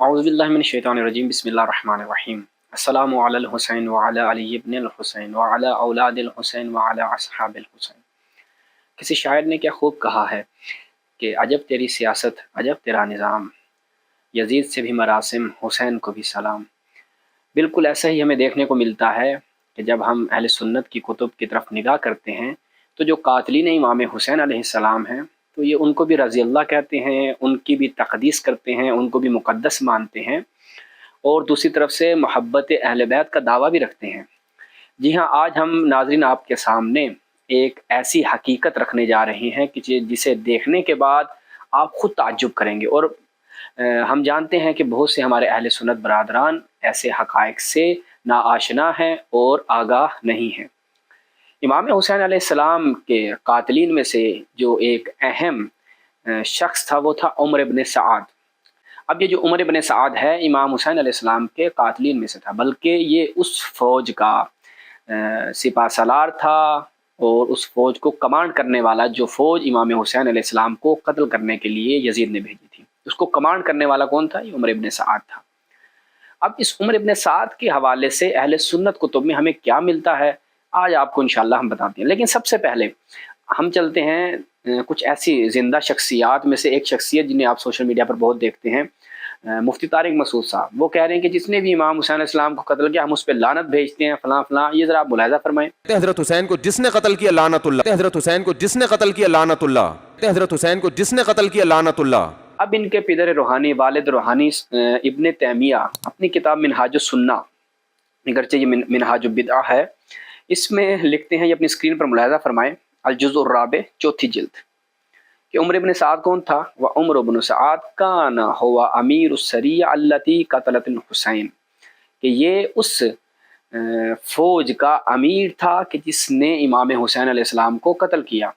اعوذ باللہ من الشیطان الرجیم بسم اللہ الرحمن الرحیم السلام علی الحسین وعلی علی ابن الحسین وعلی اولاد الحسین وعلی اصحاب الحسین۔ کسی شاعر نے کیا خوب کہا ہے کہ عجب تیری سیاست، عجب تیرا نظام، یزید سے بھی مراسم، حسین کو بھی سلام۔ بالکل ایسا ہی ہمیں دیکھنے کو ملتا ہے کہ جب ہم اہل سنت کی کتب کی طرف نگاہ کرتے ہیں تو جو قاتلین امام حسین علیہ السلام ہیں تو یہ ان کو بھی رضی اللہ کہتے ہیں، ان کی بھی تقدیس کرتے ہیں، ان کو بھی مقدس مانتے ہیں، اور دوسری طرف سے محبت اہل بیت کا دعویٰ بھی رکھتے ہیں۔ جی ہاں، آج ہم ناظرین آپ کے سامنے ایک ایسی حقیقت رکھنے جا رہے ہیں کہ جسے دیکھنے کے بعد آپ خود تعجب کریں گے، اور ہم جانتے ہیں کہ بہت سے ہمارے اہل سنت برادران ایسے حقائق سے ناآشنا ہیں اور آگاہ نہیں ہیں۔ امام حسین علیہ السلام کے قاتلین میں سے جو ایک اہم شخص تھا وہ تھا عمر ابن سعد۔ اب یہ جو عمر ابن سعد ہے امام حسین علیہ السلام کے قاتلین میں سے تھا، بلکہ یہ اس فوج کا سپہ سالار تھا اور اس فوج کو کمانڈ کرنے والا، جو فوج امام حسین علیہ السلام کو قتل کرنے کے لیے یزید نے بھیجی تھی، اس کو کمانڈ کرنے والا کون تھا؟ یہ عمر ابن سعد تھا۔ اب اس عمر ابن سعد کے حوالے سے اہل سنت کتب میں ہمیں کیا ملتا ہے آج آپ کو انشاءاللہ ہم بتاتے ہیں، لیکن سب سے پہلے ہم چلتے ہیں کچھ ایسی زندہ شخصیات میں سے ایک شخصیت جنہیں آپ سوشل میڈیا پر بہت دیکھتے ہیں، مفتی طارق مسعود صاحب۔ وہ کہہ رہے ہیں کہ جس نے بھی امام حسین علیہ السلام کو قتل کیا ہم اس پہ لعنت بھیجتے ہیں، فلاں فلاں۔ یہ ذرا آپ ملاحظہ فرمائیں۔ حضرت حسین کو جس نے قتل کیا لعنت اللہ، حضرت حسین کو جس نے قتل کیا لعنت اللہ، حضرت حسین کو جس نے قتل کیا لعنت اللہ۔ اب ان کے پدر روحانی، والد روحانی ابن تیمیہ اپنی کتاب منہاج السنہ، اگرچہ یہ منہاج البدعہ ہے، اس میں لکھتے ہیں، یہ اپنی اسکرین پر ملاحظہ فرمائیں، الجزء الرابع، چوتھی جلد، کہ عمر ابن سعد کون تھا؟ وعمر بن سعد کان ہوا امیر السریہ التی قتلت الحسین، کہ یہ اس فوج کا امیر تھا کہ جس نے امام حسین علیہ السلام کو قتل کیا۔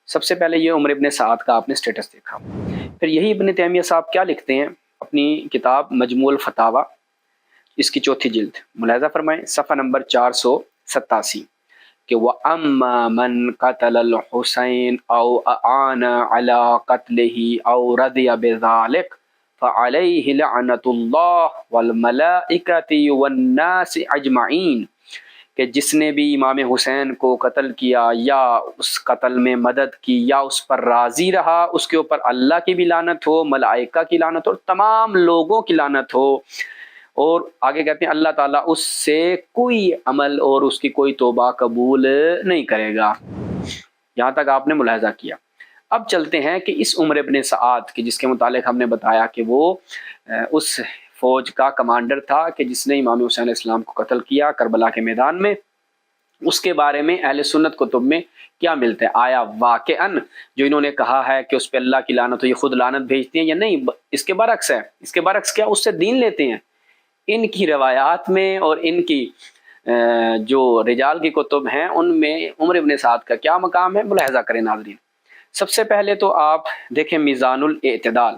سب سے پہلے یہ عمر ابن سعد کا آپ نے سٹیٹس دیکھا۔ پھر یہی ابن تیمیہ صاحب کیا لکھتے ہیں اپنی کتاب مجموع الفتاوی، اس کی چوتھی جلد، ملاحظہ فرمائیں صفحہ نمبر 487، کہ وَأَمَّا مَنْ قَتَلَ الْحُسَيْنَ أَوْ أَعَانَ عَلَىٰ قَتْلِهِ أَوْ رَضِيَ بِذَلِكَ فَعَلَيْهِ لَعْنَةُ اللَّهِ وَالْمَلَائِكَةِ وَالنَّاسِ أَجْمَعِينَ، کہ جس نے بھی امام حسین کو قتل کیا یا اس قتل میں مدد کی یا اس پر راضی رہا، اس کے اوپر اللہ کی بھی لعنت ہو، ملائکہ کی لعنت ہو، تمام لوگوں کی لعنت ہو۔ اور آگے کہتے ہیں اللہ تعالیٰ اس سے کوئی عمل اور اس کی کوئی توبہ قبول نہیں کرے گا۔ یہاں تک آپ نے ملاحظہ کیا۔ اب چلتے ہیں کہ اس عمر ابن سعد کی، جس کے متعلق ہم نے بتایا کہ وہ اس فوج کا کمانڈر تھا کہ جس نے امام حسین علیہ السلام کو قتل کیا کربلا کے میدان میں، اس کے بارے میں اہل سنت کتب میں کیا ملتا ہے؟ آیا واقعاً جو انہوں نے کہا ہے کہ اس پہ اللہ کی لعنت ہو یہ خود لعنت بھیجتے ہیں یا نہیں؟ اس کے برعکس ہے۔ اس کے برعکس کیا؟ اس سے دین لیتے ہیں۔ ان کی روایات میں اور ان کی جو رجال کی کتب ہیں ان میں عمر ابن سعد کا کیا مقام ہے؟ ملاحظہ کریں ناظرین۔ سب سے پہلے تو آپ دیکھیں میزان الاعتدال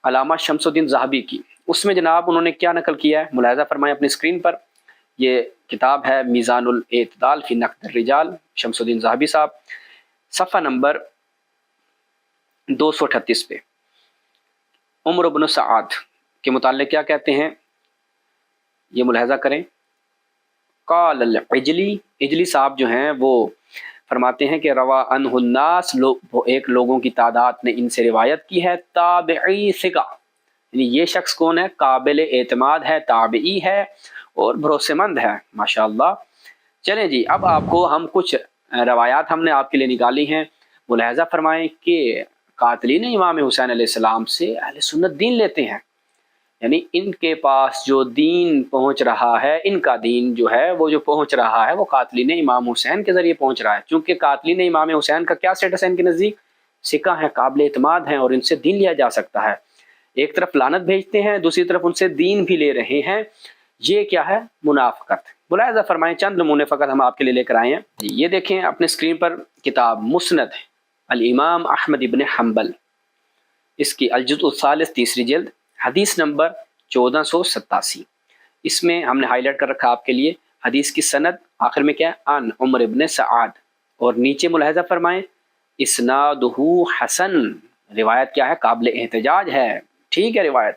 علامہ شمس الدین ذہبی کی، اس میں جناب انہوں نے کیا نقل کیا ہے؟ ملاحظہ فرمائیں اپنی اسکرین پر، یہ کتاب ہے میزان الاعتدال فی نقد الرجال، شمس الدین ذہبی صاحب، صفحہ نمبر 238 پہ عمر بن سعد کے متعلق کیا کہتے ہیں یہ ملاحظہ کریں۔ قال العجلی، اجلی صاحب جو ہیں وہ فرماتے ہیں کہ روا عنہ الناس، ایک لوگوں کی تعداد نے ان سے روایت کی ہے، تابعی ثقہ، یعنی یہ شخص کون ہے؟ قابل اعتماد ہے، تابعی ہے اور بھروسے مند ہے، ماشاءاللہ۔ چلیں جی، اب آپ کو ہم کچھ روایات ہم نے آپ کے لیے نکالی ہیں، ملاحظہ فرمائیں کہ قاتلین امام حسین علیہ السلام سے اہل سنت دین لیتے ہیں، یعنی ان کے پاس جو دین پہنچ رہا ہے، ان کا دین جو ہے وہ جو پہنچ رہا ہے وہ قاتلین امام حسین کے ذریعے پہنچ رہا ہے، چونکہ قاتلین امام حسین کا کیا سٹیٹس ہے ان کے نزدیک؟ ثقہ ہیں، قابل اعتماد ہیں اور ان سے دین لیا جا سکتا ہے۔ ایک طرف لعنت بھیجتے ہیں، دوسری طرف ان سے دین بھی لے رہے ہیں، یہ کیا ہے؟ منافقت۔ ملاحظہ فرمائیں، چند نمونے فقط ہم آپ کے لیے لے کر آئے ہیں۔ یہ دیکھیں اپنے اسکرین پر کتاب مسند الامام احمد ابن حنبل، اس کی الجزء الثالث، تیسری جلد، حدیث نمبر 1487، اس میں ہم نے ہائی لائٹ کر رکھا آپ کے لیے حدیث کی سند، آخر میں کیا ہے؟ ان عمر ابن سعد، اور نیچے ملاحظہ فرمائیں اسنادہ حسن، روایت کیا ہے؟ قابل احتجاج ہے، ٹھیک ہے روایت،